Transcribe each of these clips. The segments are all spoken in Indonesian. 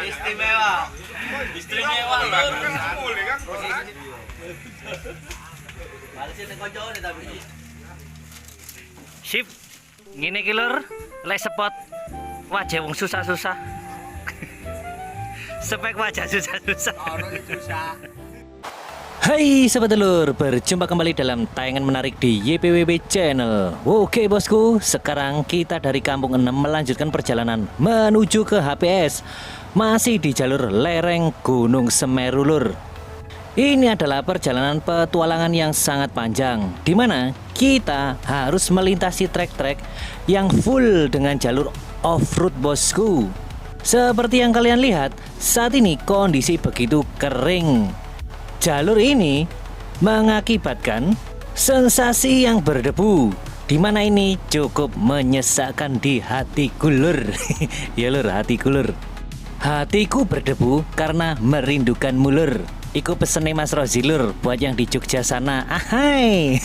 Istimewa. Istimewa lur. Sip. Ngene iki lur, lek spot wajah wong susah-susah. Spek wajah susah-susah. Hai sobat telur, berjumpa kembali dalam tayangan menarik di YPWB Channel. Oke bosku, sekarang kita dari Kampung 6 melanjutkan perjalanan menuju ke HPS. Masih di jalur lereng Gunung Semeru lur. Ini adalah perjalanan petualangan yang sangat panjang, di mana kita harus melintasi trek-trek yang full dengan jalur off-road bosku. Seperti yang kalian lihat, saat ini kondisi begitu kering. Jalur ini mengakibatkan sensasi yang berdebu, di mana ini cukup menyesakkan di hatiku lur. Ya lur, hatiku lur. Hatiku berdebu karena merindukan mulur. Iku pesene Mas Rozi lur, buat yang di Jogja sana. Ahai.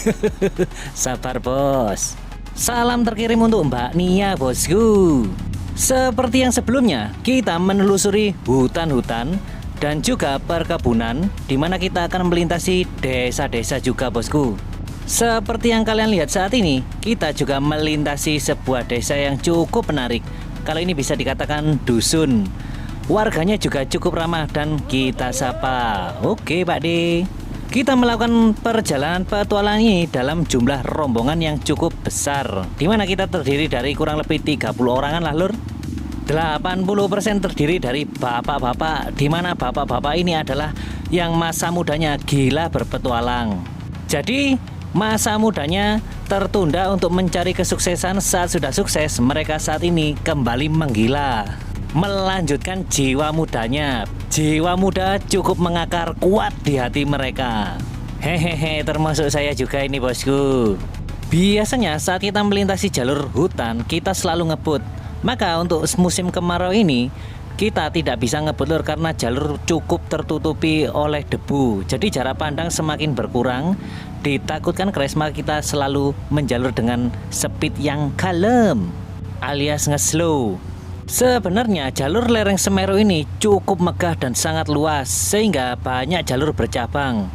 Sabar bos. Salam terkirim untuk Mbak Nia bosku. Seperti yang sebelumnya, kita menelusuri hutan-hutan dan juga perkebunan, di mana kita akan melintasi desa-desa juga bosku. Seperti yang kalian lihat saat ini, kita juga melintasi sebuah desa yang cukup menarik. Kalau ini bisa dikatakan dusun. Warganya juga cukup ramah dan kita sapa. Oke Pak D. Kita melakukan perjalanan petualangan ini dalam jumlah rombongan yang cukup besar, di mana kita terdiri dari kurang lebih 30 orangan lah lur. 80% terdiri dari bapak-bapak, di mana bapak-bapak ini adalah yang masa mudanya gila berpetualang. Jadi masa mudanya tertunda untuk mencari kesuksesan. Saat sudah sukses, mereka saat ini kembali menggila, melanjutkan jiwa mudanya. Jiwa muda cukup mengakar kuat di hati mereka. Hehehe, termasuk saya juga ini bosku. Biasanya saat kita melintasi jalur hutan, kita selalu ngebut. Maka untuk musim kemarau ini kita tidak bisa ngebut lur, karena jalur cukup tertutupi oleh debu. Jadi jarak pandang semakin berkurang. Ditakutkan crash, maka kita selalu menjalur dengan speed yang kalem alias nge-slow. Sebenarnya jalur lereng Semeru ini cukup megah dan sangat luas, sehingga banyak jalur bercabang.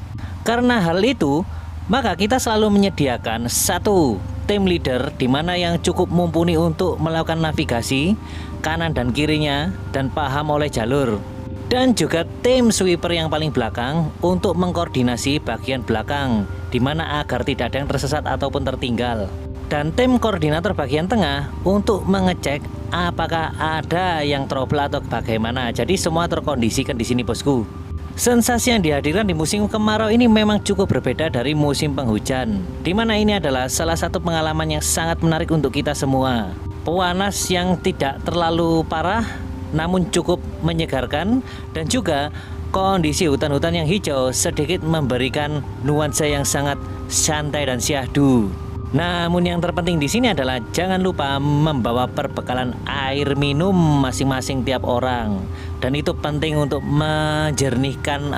Karena hal itu, maka kita selalu menyediakan satu tim leader, di mana yang cukup mumpuni untuk melakukan navigasi kanan dan kirinya dan paham oleh jalur. Dan juga tim sweeper yang paling belakang untuk mengkoordinasi bagian belakang, di mana agar tidak ada yang tersesat ataupun tertinggal. Dan tim koordinator bagian tengah untuk mengecek apakah ada yang trouble atau bagaimana. Jadi semua terkondisikan di sini bosku. Sensasi yang dihadirkan di musim kemarau ini memang cukup berbeda dari musim penghujan, di mana ini adalah salah satu pengalaman yang sangat menarik untuk kita semua. Pewanas yang tidak terlalu parah namun cukup menyegarkan, dan juga kondisi hutan-hutan yang hijau sedikit memberikan nuansa yang sangat santai dan syahdu. Namun yang terpenting di sini adalah jangan lupa membawa perbekalan air minum masing-masing tiap orang. Dan itu penting untuk menjernihkan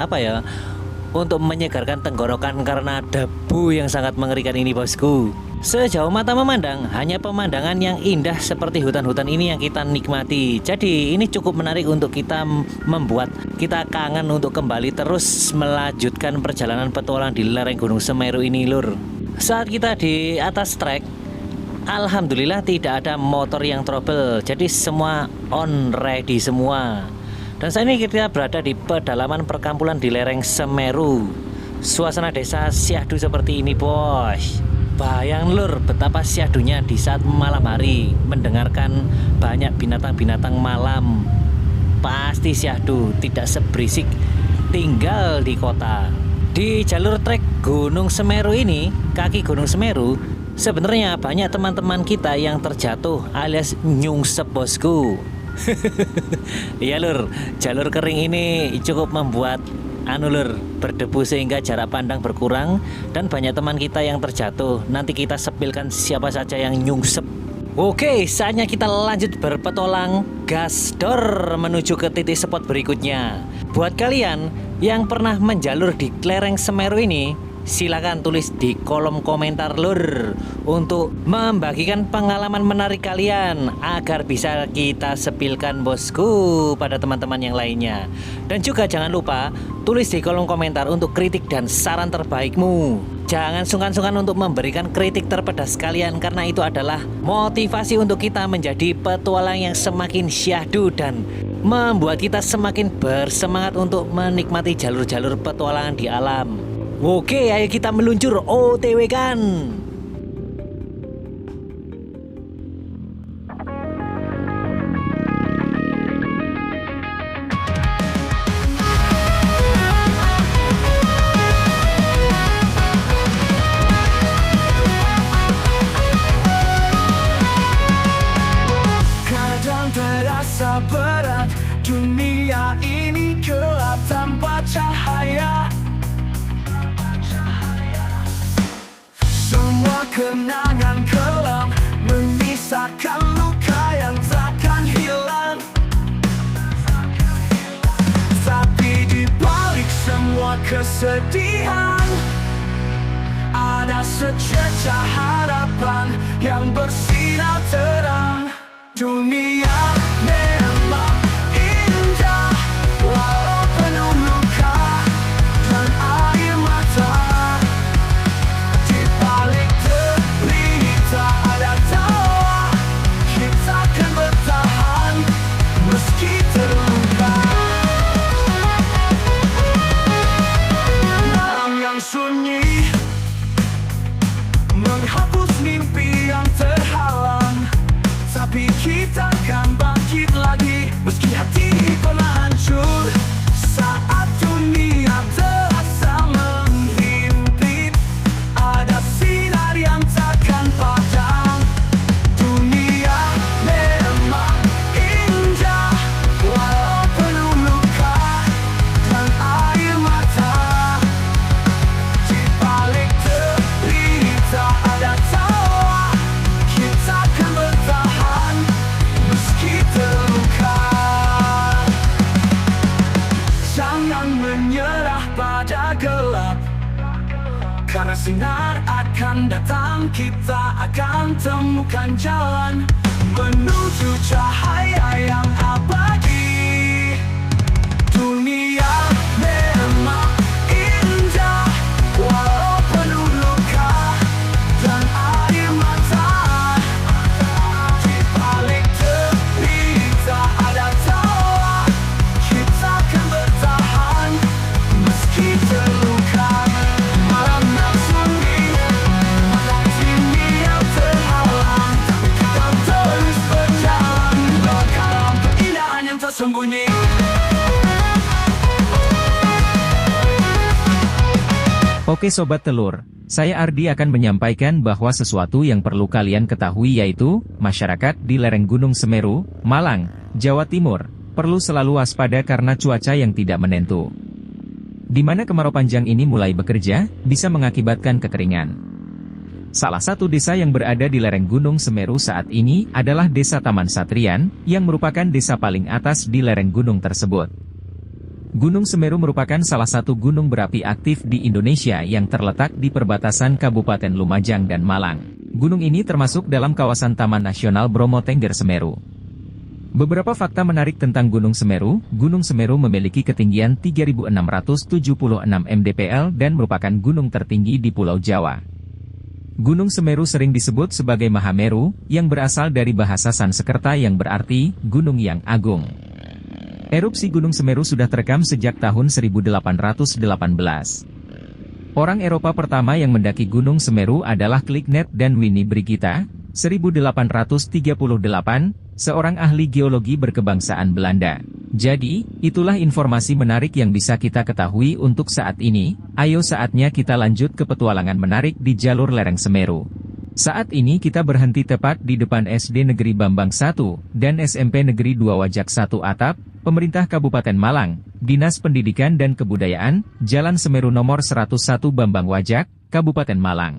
untuk menyegarkan tenggorokan karena debu yang sangat mengerikan ini bosku. Sejauh mata memandang, hanya pemandangan yang indah seperti hutan-hutan ini yang kita nikmati. Jadi ini cukup menarik untuk kita, membuat kita kangen untuk kembali terus melanjutkan perjalanan petualang di lereng Gunung Semeru ini lur. Saat kita di atas trek, alhamdulillah tidak ada motor yang trouble. Jadi semua on ready semua. Dan saat ini kita berada di pedalaman perkampungan di lereng Semeru. Suasana desa syahdu seperti ini bos. Bayang lur betapa syahdunya di saat malam hari, mendengarkan banyak binatang-binatang malam. Pasti syahdu, tidak seberisik tinggal di kota. Di jalur trek Gunung Semeru ini, kaki Gunung Semeru, sebenarnya banyak teman-teman kita yang terjatuh alias nyungsep bosku. Iya lur, jalur kering ini cukup membuat lur, berdebu sehingga jarak pandang berkurang, dan banyak teman kita yang terjatuh. Nanti kita sepilkan siapa saja yang nyungsep. Oke, saatnya kita lanjut berpetualang gasdor menuju ke titik spot berikutnya. Buat kalian yang pernah menjalur di lereng Semeru ini, Silakan tulis di kolom komentar lur untuk membagikan pengalaman menarik kalian agar bisa kita sepilkan bosku pada teman-teman yang lainnya. Dan juga jangan lupa tulis di kolom komentar untuk kritik dan saran terbaikmu. Jangan sungkan-sungkan untuk memberikan kritik terpedas kalian, karena itu adalah motivasi untuk kita menjadi petualang yang semakin syahdu dan membuat kita semakin bersemangat untuk menikmati jalur-jalur petualangan di alam. Oke, ayo kita meluncur OTW kan. Kadang terasa berat, dunia ini gelap tanpa cahaya. Semua kenangan kelam menyisakan luka yang takkan hilang. Tapi di balik semua kesedihan, ada secercah harapan yang bersinar terang. Dunia memang indah, walau penuh luka dan air mata. Di balik derita ada tawa, kita akan bertahan meski terluka. Malam yang sunyi menghapus mimpi yang terhalang, tapi kita akan bangkit lagi meski hati pernah hancur. Saat dunia terasa menghimpit, ada sinar yang takkan padam. Dunia memang indah, walau penuh luka dan air mata. Di balik derita ada tawa, kita akan bertahan meski terluka. Jangan menyerah pada gelap, karena sinar akan datang. Kita akan temukan jalan menuju cahaya yang abadi. Dunia memang indah, walau penuh luka dan air mata. Di balik derita ada tawa, kita akan bertahan meski terluka. Malam yang sunyi menang dunia terhalang, tapi kita terus berjalan dalam keindahan yang tersembunyi. Oke Sobat Telur, saya Ardi akan menyampaikan bahwa sesuatu yang perlu kalian ketahui yaitu, masyarakat di lereng Gunung Semeru, Malang, Jawa Timur, perlu selalu waspada karena cuaca yang tidak menentu. Di mana kemarau panjang ini mulai bekerja, bisa mengakibatkan kekeringan. Salah satu desa yang berada di lereng Gunung Semeru saat ini adalah Desa Taman Satrian, yang merupakan desa paling atas di lereng gunung tersebut. Gunung Semeru merupakan salah satu gunung berapi aktif di Indonesia yang terletak di perbatasan Kabupaten Lumajang dan Malang. Gunung ini termasuk dalam kawasan Taman Nasional Bromo Tengger Semeru. Beberapa fakta menarik tentang Gunung Semeru. Gunung Semeru memiliki ketinggian 3.676 mdpl dan merupakan gunung tertinggi di Pulau Jawa. Gunung Semeru sering disebut sebagai Mahameru, yang berasal dari bahasa Sanskerta yang berarti gunung yang agung. Erupsi Gunung Semeru sudah terekam sejak tahun 1818. Orang Eropa pertama yang mendaki Gunung Semeru adalah Kliknet dan Winnie Brigita, 1838, seorang ahli geologi berkebangsaan Belanda. Jadi, itulah informasi menarik yang bisa kita ketahui untuk saat ini. Ayo saatnya kita lanjut ke petualangan menarik di jalur lereng Semeru. Saat ini kita berhenti tepat di depan SD Negeri Bambang 1 dan SMP Negeri 2 Wajak 1 Atap, Pemerintah Kabupaten Malang, Dinas Pendidikan dan Kebudayaan, Jalan Semeru nomor 101 Bambang Wajak, Kabupaten Malang.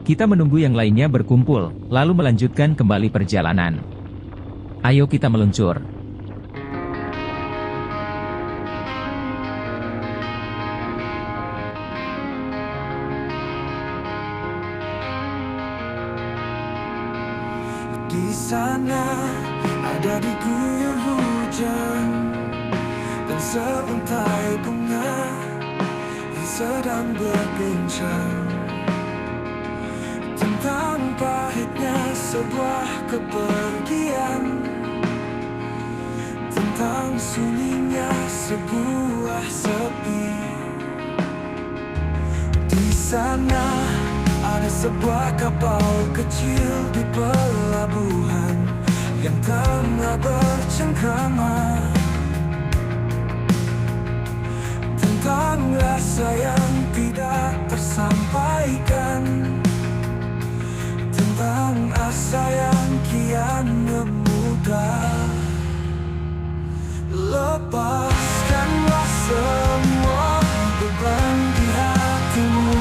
Kita menunggu yang lainnya berkumpul, lalu melanjutkan kembali perjalanan. Ayo kita meluncur. sana ada diguyur hujan dan sebentai bunga yang sedang berbincang tentang pahitnya sebuah kepergian, tentang sunyinya sebuah sepi. Di sana ada sebuah kapal kecil di pelabuhan yang tengah bercengkrama, tentang rasa yang tidak tersampaikan, tentang asa yang kian memudar. Lepaskanlah semua beban di hatimu,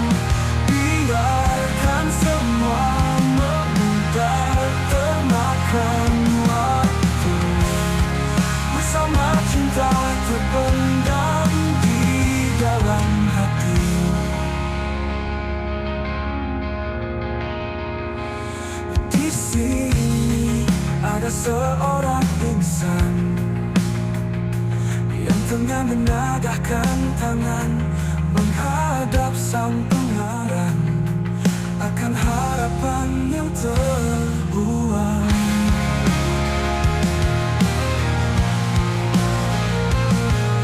biarkan semua memudar, termakan waktu bersama cinta terpendam di dalam hati. Di sini ada seorang insan yang tengah menadahkan tangan menghadap sang pengarang akan harapan yang terbuang.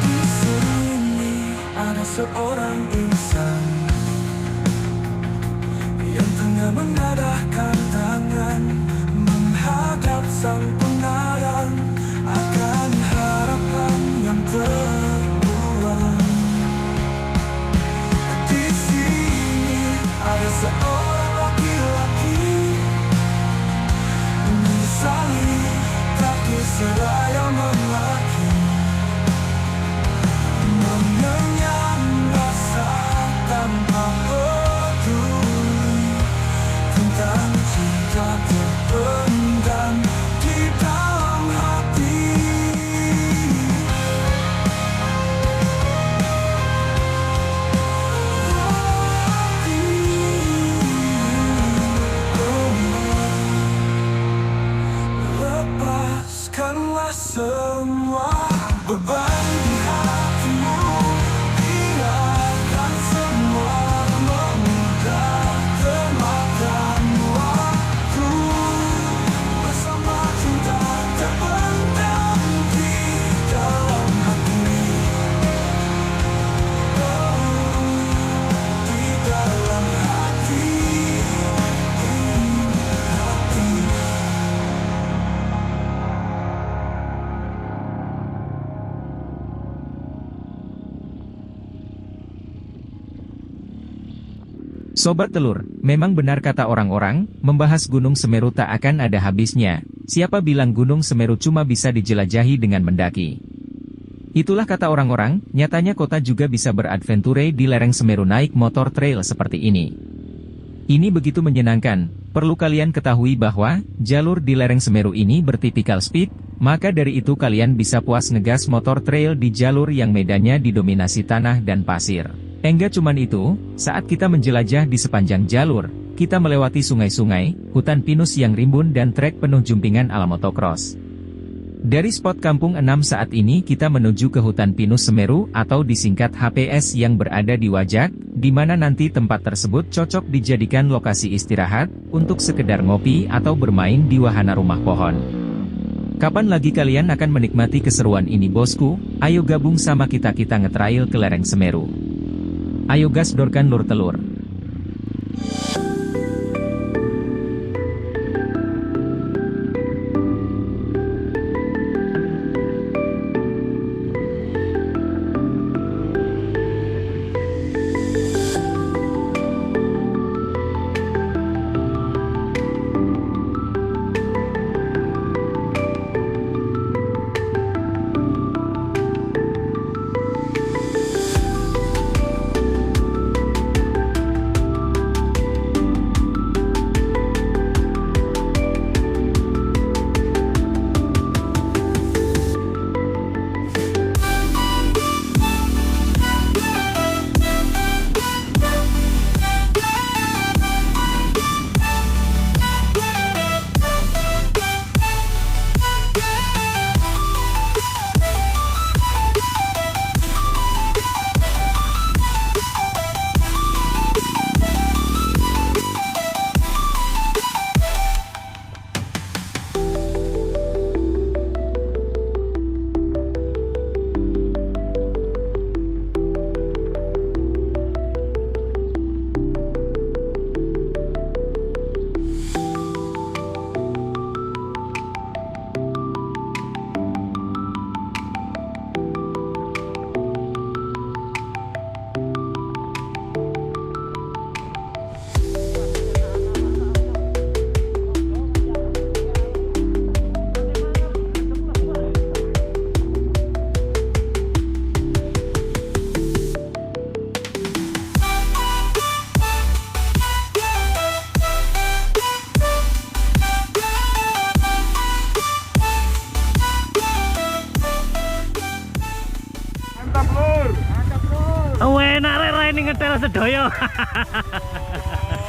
Di sini ada seorang insan yang tengah menadahkan tangan menghadap sang pengarang akan harapan yang terbuang. Di sini ada seorang laki-laki menyesali tapi seraya melaki, mengenyam rasa tanpa peduli tentang cinta terpendam di dalam hati. Lepaskanlah semua beban di hatimu, biarkan semua memudar, termakan waktu bersama cinta terpendam di dalam hati. Di dalam hati. Sobat Telur, memang benar kata orang-orang, membahas Gunung Semeru tak akan ada habisnya. Siapa bilang Gunung Semeru cuma bisa dijelajahi dengan mendaki? Itulah kata orang-orang, nyatanya kota juga bisa beradventure di lereng Semeru naik motor trail seperti ini. Ini begitu menyenangkan, perlu kalian ketahui bahwa, jalur di lereng Semeru ini bertipikal speed, maka dari itu kalian bisa puas ngegas motor trail di jalur yang medannya didominasi tanah dan pasir. Enggak cuman itu, saat kita menjelajah di sepanjang jalur, kita melewati sungai-sungai, hutan pinus yang rimbun dan trek penuh jumpingan ala motocross. Dari spot Kampung 6 saat ini kita menuju ke hutan pinus Semeru atau disingkat HPS yang berada di Wajak, di mana nanti tempat tersebut cocok dijadikan lokasi istirahat, untuk sekedar ngopi atau bermain di wahana rumah pohon. Kapan lagi kalian akan menikmati keseruan ini bosku? Ayo gabung sama kita ngetrail ke lereng Semeru. Ayo gas dorkan lur telur. Mantap lur. Enak rek ini ngetel sedoyo.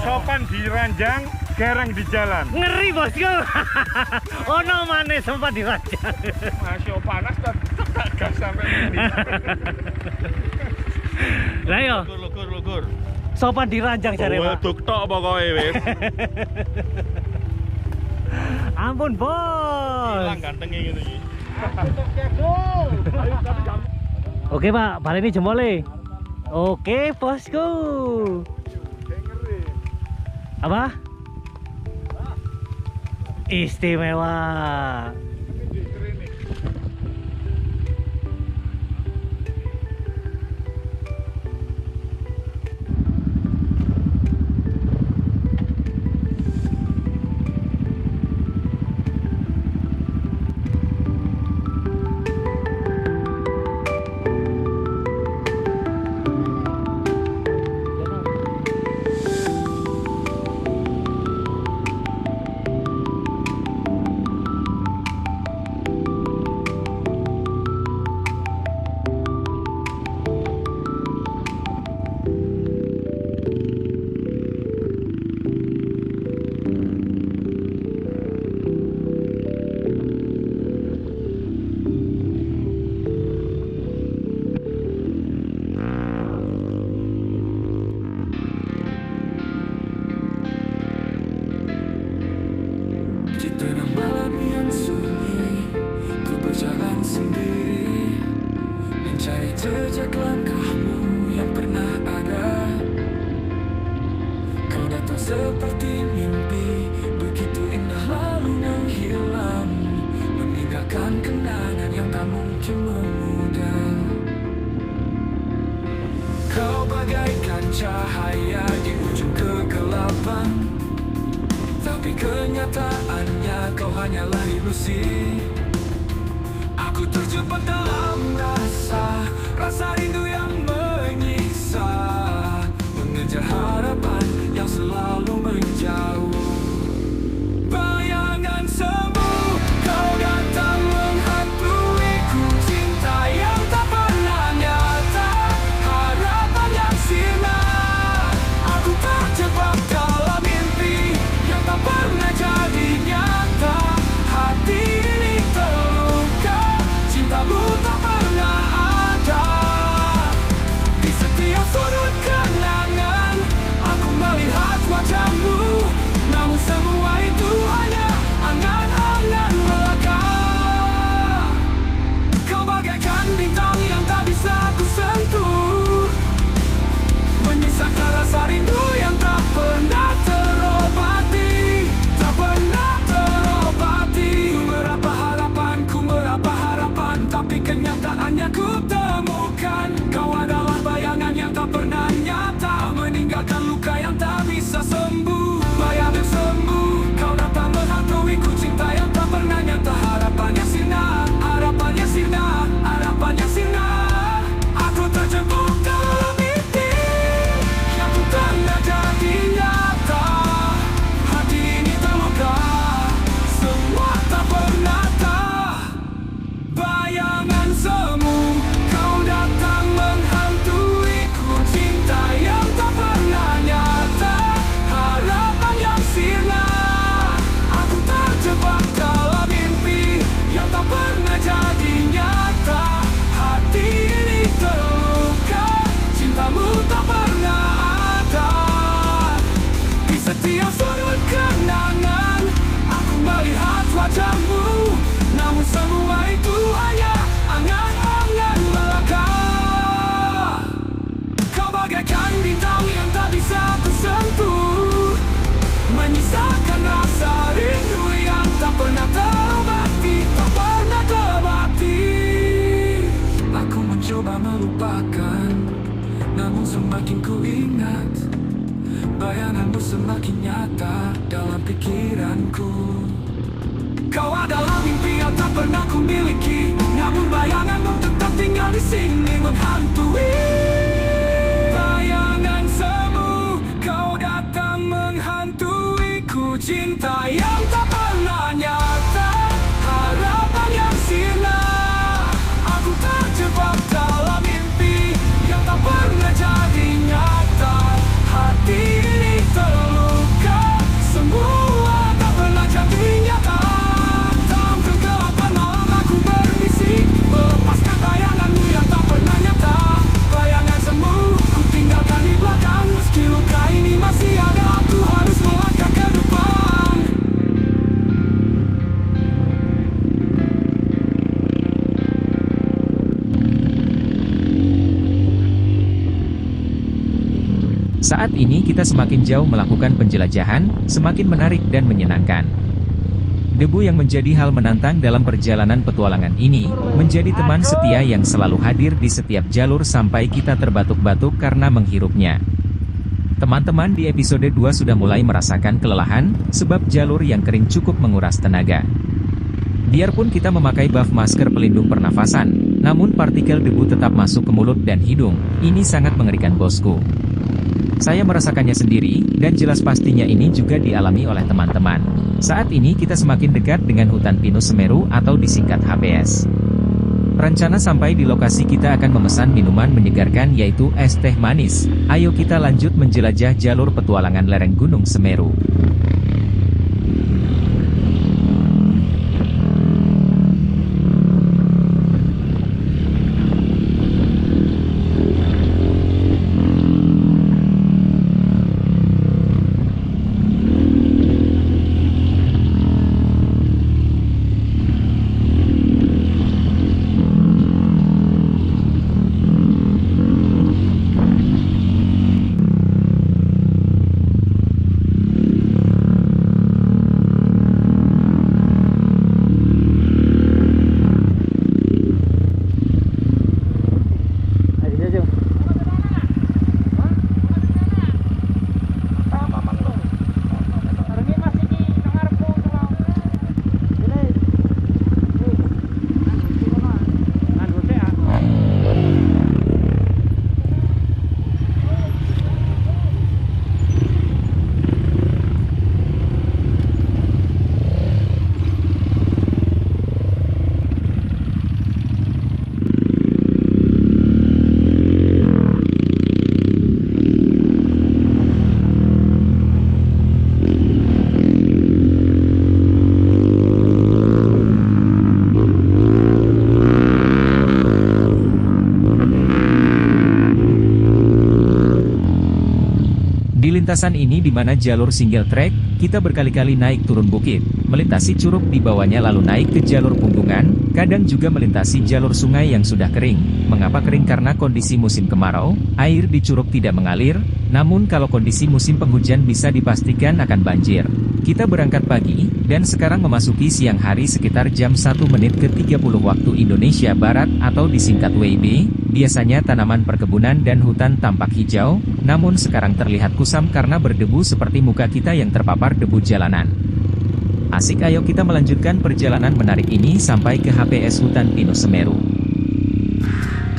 Sopan di ranjang, garang di jalan. Ngeri bosku. Ono maneh sempat dirajang. Masih panas tak gas sampai ini. Lah yo, Lugur. sopan diranjang jare Pak. Weduk tok pokoke wis. Ampun bos. Hilang gantengnya gitu iki. Oke Pak, balik ini jempolnya. Oke bosku. Apa? Istimewa. Di tengah malam yang sunyi, ku berjalan sendiri, mencari jejak langkahmu yang pernah ada. Kau datang seperti mimpi, begitu indah lalu menghilang, meninggalkan kenangan yang tak mungkin memudar. Kau bagaikan cahaya di ujung kegelapan, tapi kenyataannya kau hanyalah ilusi. Aku terjebak dalam rasa rindu yang menyiksa, mengejar harapan yang selalu menjauh. Bayangan semu, kau datang menghantuiku, cinta yang tak pernah nyata, harapan yang sirna. Aku terjebak dalam mimpi yang tak pernah jadi nyata. Hati ini terluka, cintamu tak pernah ada. Di setiap sudut kenangan, aku melihat wajahmu, namun semua itu hanya angan-angan belaka. Kau bagaikan bintang yang tak bisa ku sentuh, menyisakan rasa rindu yang tak pernah terobati, tak pernah terobati. Ku meraba harapan, tapi kenyataannya ku temukan. Kau adalah bayangan yang tak pernah nyata, meninggalkan luka yang tak bisa sembuh. Bayangan semu, kau datang menghantuiku, cinta yang tak pernah nyata, harapannya sirna, harapannya sirna, harapannya sirna. Aku terjebak dalam mimpi yang ku pernah jadi nyata. Hati ini terluka, semua tak pernah bayangan semu, kau datang menghantuiku, cinta yang tak pernah nyata, harapan yang sirna. Aku terjebak dalam mimpi yang tak pernah jadi nyata. Hati ini terluka, cintamu tak pernah ada. Di setiap sudut kenangan, aku melihat wajahmu, namun semua itu hanya angan-angan belaka. Kau bagaikan bintang yang tak bisa ku sentuh, menyisakan rasa rindu yang tak pernah terobati, tak pernah terobati. Aku mencoba melupakan, namun semakin ku ingat, bayanganmu semakin nyata dalam pikiranku. Kau adalah mimpi yang tak pernah ku miliki, namun bayanganmu tetap tinggal di sini menghantui. Bayangan semu, kau datang menghantuiku, cinta yang tak pernah nyata, harapan yang sirna. Aku terjebak dalam mimpi Saat ini kita semakin jauh melakukan penjelajahan, semakin menarik dan menyenangkan. Debu yang menjadi hal menantang dalam perjalanan petualangan ini, menjadi teman setia yang selalu hadir di setiap jalur sampai kita terbatuk-batuk karena menghirupnya. Teman-teman di episode 2 sudah mulai merasakan kelelahan, sebab jalur yang kering cukup menguras tenaga. Biarpun kita memakai buff masker pelindung pernafasan, namun partikel debu tetap masuk ke mulut dan hidung. Ini sangat mengerikan bosku. Saya merasakannya sendiri, dan jelas pastinya ini juga dialami oleh teman-teman. Saat ini kita semakin dekat dengan hutan pinus Semeru atau disingkat HPS. Rencana sampai di lokasi kita akan memesan minuman menyegarkan yaitu es teh manis. Ayo kita lanjut menjelajah jalur petualangan lereng Gunung Semeru. Di lintasan ini di mana jalur single track, kita berkali-kali naik turun bukit, melintasi curug di bawahnya lalu naik ke jalur punggungan, kadang juga melintasi jalur sungai yang sudah kering. Mengapa kering? Karena kondisi musim kemarau, air di curug tidak mengalir, namun kalau kondisi musim penghujan bisa dipastikan akan banjir. Kita berangkat pagi, dan sekarang memasuki siang hari sekitar jam 1 menit ke 30 waktu Indonesia Barat atau disingkat WIB. Biasanya tanaman perkebunan dan hutan tampak hijau, namun sekarang terlihat kusam karena berdebu seperti muka kita yang terpapar debu jalanan. Asik, ayo kita melanjutkan perjalanan menarik ini sampai ke HPS Hutan Pinus Semeru.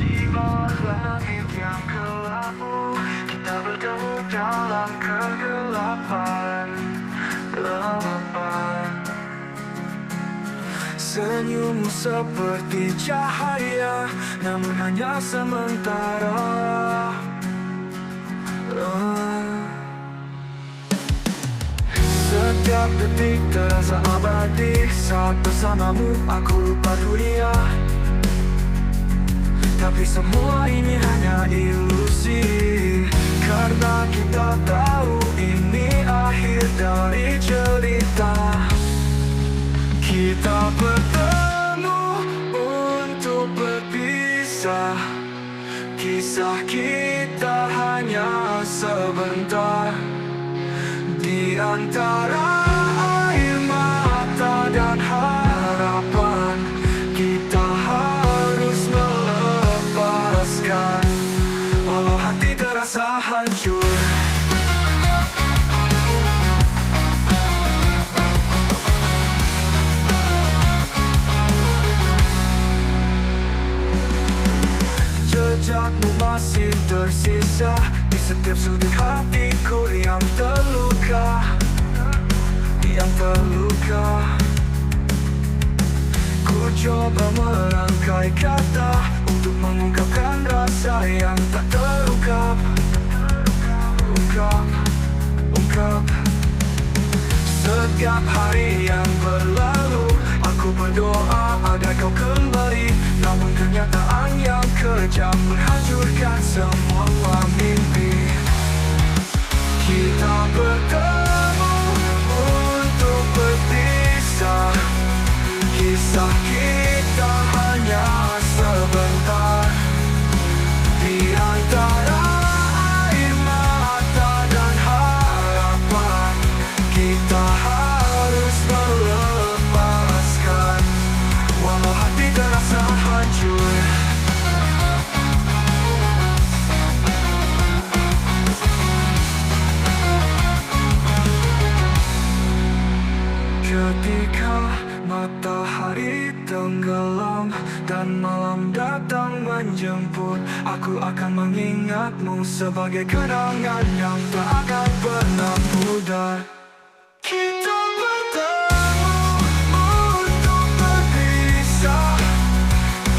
Di bawah langit yang kelabu, kita bertemu dalam kegelapan. Senyummu seperti cahaya, namun hanya sementara. Setiap detik terasa abadi, saat bersamamu aku lupa dunia. Tapi semua ini hanya ilusi, karena kita tahu ini akhir dari cerita. Kita bertemu untuk berpisah, kisah kita hanya sebentar. Di antara air mata dan harapan, kita harus melepaskan, walau hati terasa hancur. Jejakmu masih tersisa di setiap sudut hatiku yang terluka, yang terluka. Ku coba merangkai kata untuk mengungkapkan rasa yang tak terungkap. Ungkap. Setiap hari yang berlalu, aku berdoa agar kau kembali, namun kenyataan yang kejam menghancurkan semua mimpi. Kita bertemu untuk berpisah, kisah kita hanya sebentar. Di antara air mata jemput, aku akan mengingatmu sebagai kenangan yang tak akan pernah pudar. Kita bertemu untuk berpisah,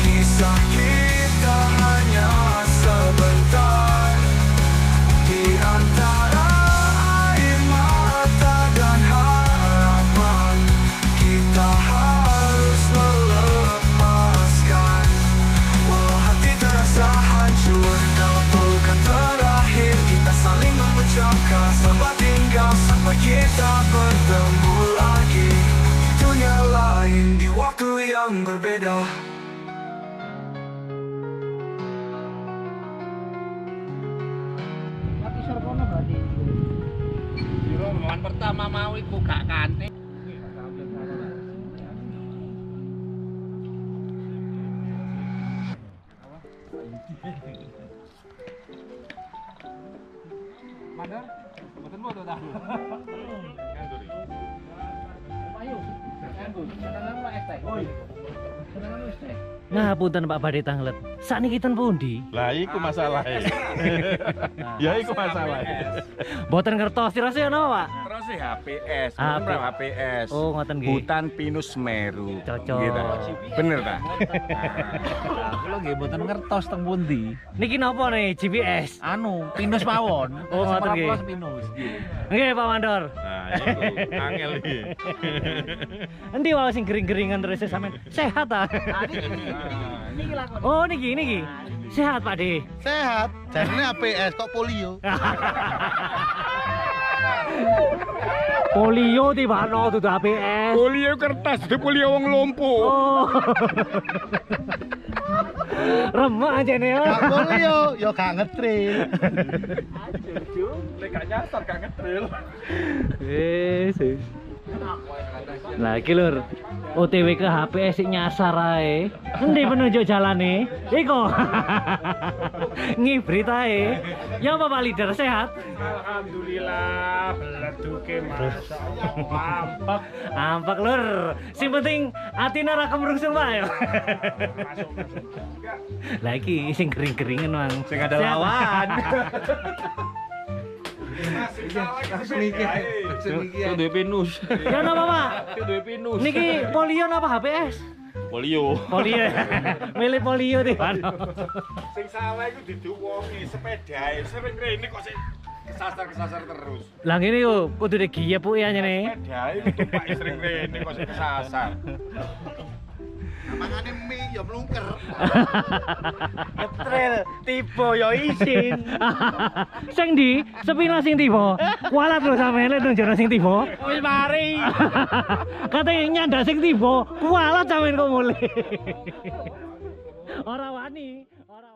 kisah kita hanya sebentar. Di antara air mata dan harapan, kita harus melepaskan. Walau hati terasa hancur, dalam pelukan terakhir kita saling mengucapkan selamat tinggal sampai kita bertemu lagi di dunia lain, di waktu yang berbeda. Rombongan pertama mau iku gak kane. Mandor, mboten foto ta? Ayo. Nah, punten Pak Badhe Tanglet. Sakniki ten pundi? Lah iku masalahnya. Ya iku masalahnya. Mboten ngertos sirase ono, Pak. Terus sih HPS, HP. bener HPS. Oh, ngoten nggih. Hutan Pinus Semeru. Cocok. Gitu. Bener ta? Kula nggih mboten ngertos teng pundi. Niki napa nih GPS? Anu, pinus mawon. Oh, ngoten nggih. Pinus. Nggih, Pak Mandor. Nah, iku angel iki. Endi wae sing gering-geringan terus sampean sehat ta? Oh, niki. Sehat, Pak De. Sehat, jarine APS kok polio. Polio tibano dudu APS. Polio kertas, itu polio wong lumpuh. Oh. Remak aja nih ya. Gak polio, yo gak ngetril. Lek gak nyasar gak ngetril. Sih. Lah iki lur, OTW ke HPS sik nyasar ae. Endi penunjuk jalane? Iku. Ngibrit ae. Ya apa Pak Leader sehat? Alhamdulillah, beleduke masyaallah. Ampak Ampak lur. Sing penting atine ora kemrungsung Pak ya. Lah iki sing kering-keringen Mang. sing ada Sehat. lawan. Itu duwe pinus. Ya napa Pak? Itu duwe pinus. Niki polio napa HPS? Polio. Polio. Milih polio di mana? Sing salah iku diduwongi sepedae. Sering rene kok sing kesasar terus. Lah ngene yo kudu digiyep Bu ya nyene. Sepedae iku tumpak sering rene kok sing kesasar. Mangane mie yo mlungker. Ngetril, tiba yo isin. Sing ndi? Sepina sing tiba. Kualat lho sampeyan lek njono sing tiba. Wis mari. Katanya nyandak sing tiba, kualat sampeyan kok mulih. Ora wani, ora